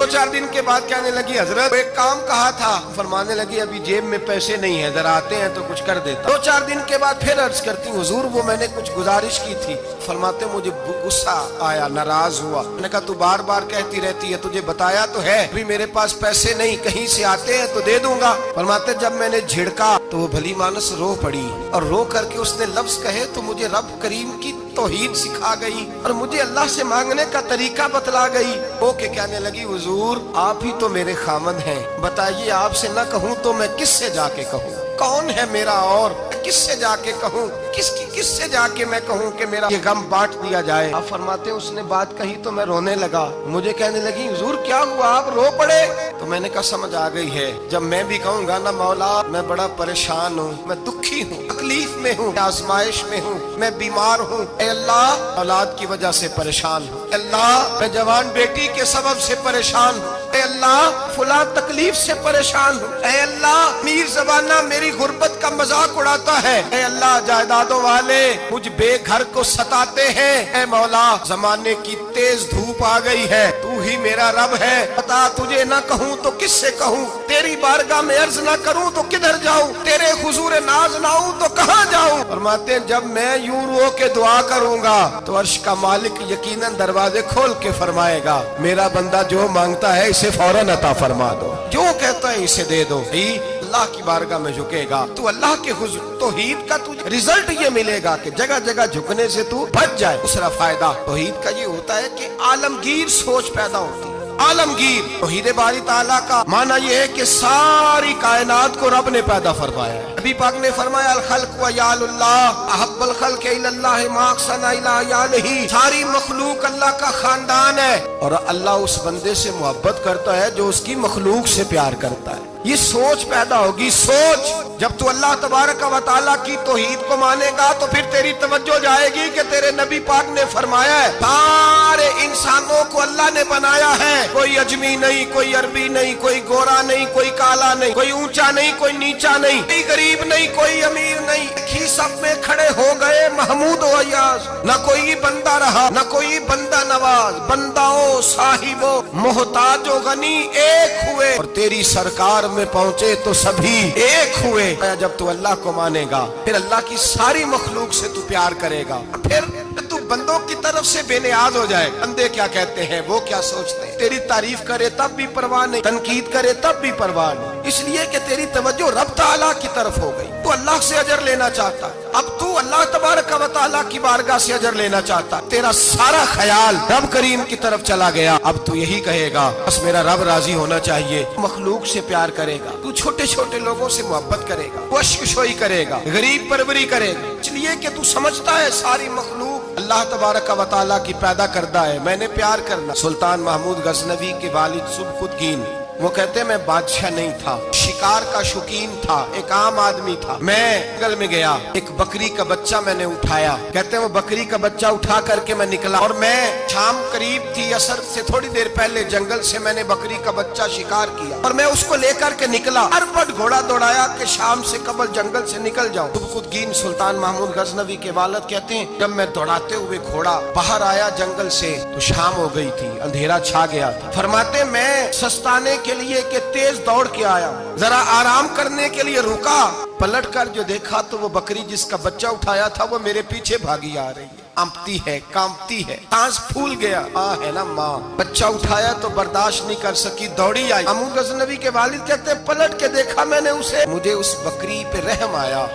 4 दिन के बाद कहने लगी हजरत एक काम कहा था। फरमाने लगी अभी जेब में पैसे नहीं है, जरा आते हैं तो कुछ कर देता। 2-4 दिन के बाद फिर अर्ज करती हुजूर वो मैंने कुछ गुजारिश की थी। फरमाते मुझे गुस्सा आया, नाराज हुआ। मैंने कहा तू बार बार कहती रहती है, तुझे बताया तो है अभी मेरे पास पैसे नहीं, कहीं से आते हैं तो दे दूंगा। फरमाते जब मैंने झिड़का तो वो भली मानस रो पड़ी और रो करके उसने लफ्ज कहे तो मुझे रब करीम की तौहीद सिखा गई और मुझे अल्लाह से मांगने का तरीका बतला गई। वो के कहने लगी हुजूर आप ही तो मेरे खामद हैं, बताइए आपसे न कहूँ तो मैं किससे जाके कहूँ? कौन है मेरा और किससे जाके कहूँ? किससे जाके मैं कहूँ कि मेरा ये गम बांट दिया जाए? आप फरमाते उसने बात कही तो मैं रोने लगा। मुझे कहने लगी हुजूर क्या हुआ, आप रो पड़े? तो मैंने कहा समझ आ गई है, जब मैं भी कहूँगा ना मौला मैं बड़ा परेशान हूँ, मैं दुखी हूँ, तकलीफ में हूँ, आजमाइश में हूँ, मैं बीमार हूँ, ऐ अल्लाह औलाद की वजह से परेशान हूँ, अल्लाह मैं जवान बेटी के सबब से परेशान हूँ, ऐ अल्लाह फुला तकलीफ से परेशान हूँ, ऐ अल्लाह मीर ज़बाना मेरी गुर्बत का मजाक उड़ाता है, ऐ अल्लाह जायदादों वाले मुझ बेघर को सताते हैं, ऐ मौला जमाने की तेज धूप आ गई है, तू ही मेरा रब है, बता तुझे ना कहूँ तो किससे कहूँ? तेरी बारगाह में अर्ज ना करूँ तो किधर जाऊँ? तेरे हुजूर नाज ना आऊँ तो कहाँ जाऊँ? फरमाते हैं जब मैं यूं रो के दुआ करूंगा तो अर्श का मालिक यकीनन दरवाजे खोल के फरमाएगा मेरा बंदा जो मांगता है इसे फौरन अता फरमा दो, जो कहता है इसे दे दो। अल्लाह की बारगाह में झुकेगा तू अल्लाह के हुजूर, तौहीद का तुझे रिजल्ट ये मिलेगा कि जगह जगह झुकने से तू बच जाए। दूसरा फायदा तौहीद का ये होता है कि आलमगीर सोच पैदा होती है। आलमगीर तौहीद बारी ताला का माना ये है कि सारी कायनात को रब ने पैदा फरमाया है। नबी पाक ने फरमाया अल खल्क व यालुल्लाह अहब्बल खल्क इलल्लाह मा अहसना इला यालिही, सारी मखलूक अल्लाह का खानदान है और अल्लाह उस बंदे से मोहब्बत करता है जो उसकी मखलूक से प्यार करता है। ये सोच पैदा होगी। सोच जब तू अल्लाह तबारक व तआला की तौहीद को मानेगा तो फिर तेरी तवज्जो जाएगी कि तेरे नबी पाक ने फरमाया है सारे इंसानों को अल्लाह ने बनाया है, कोई अजमी नहीं, कोई अरबी नहीं, कोई गोरा नहीं, कोई काला नहीं, कोई ऊंचा नहीं, कोई नीचा नहीं, कोई गरीब नहीं, कोई अमीर नहीं, ही सब में खड़े हो गए महमूद व अय्याज। न कोई बंदा रहा न कोई बंदा नवाज, बंदाओ साहिबो मोहताजो गनी एक हुए और तेरी सरकार में पहुंचे तो सभी एक हुए। जब तू अल्लाह को मानेगा फिर अल्लाह की सारी मखलूक से तू प्यार करेगा, फिर तू बंदों की तरफ से बेनियाज हो जाए। बंदे क्या कहते हैं, वो क्या सोचते हैं, तेरी तारीफ करे तब भी परवाह नहीं, तनकीद करे तब भी परवाह नहीं, इसलिए कि तेरी तवज्जो रब ताला की तरफ हो गई। तू अल्लाह से अजर लेना चाहता, अब तू अल्लाह तबारक व तआला की बारगाह से अजर लेना चाहता, तेरा सारा ख्याल रब करीम की तरफ चला गया। अब तू यही कहेगा बस मेरा रब राजी होना चाहिए, मखलूक से प्यार करेगा, तू छोटे छोटे लोगों से मोहब्बत करेगा, वशकुशोई करेगा, गरीब परवरी करेगा, इसलिए कि तू समझता है सारी मखलूक अल्लाह तबारक व तआला की पैदा करता है, मैंने प्यार करना। सुल्तान महमूद गजनवी के वालिद सुबकुतगीन वो कहते मैं बादशाह नहीं था, शिकार का शौकीन था, एक आम आदमी था। मैं जंगल में गया, एक बकरी का बच्चा मैंने उठाया, कहते हैं वो बकरी का बच्चा उठा करके मैं निकला और मैं शाम करीब थी, असर से थोड़ी देर पहले जंगल से मैंने बकरी का बच्चा शिकार किया और मैं उसको लेकर के निकला, अरबट घोड़ा दौड़ाया कि शाम से कबल जंगल से निकल जाऊं। सुबकुतगीन सुल्तान महमूद गजनवी के वालिद कहते हैं जब मैं दौड़ाते हुए घोड़ा बाहर आया जंगल से तो शाम हो गई थी, अंधेरा छा गया था। फरमाते मैं सस्ताने के लिए कि तेज दौड़ के आया, जरा आराम करने के लिए रुका, पलट कर जो देखा तो वो बकरी जिसका बच्चा उठाया था वो मेरे पीछे भागी आ रही है, कांपती है, कांपती है, सांस फूल गया। माँ है ना माँ, बच्चा उठाया तो बर्दाश्त नहीं कर सकी, दौड़ी आई। महमूद गजनवी के वालिद कहते पलट के देखा मैंने उसे, मुझे उस बकरी पे रहम आया।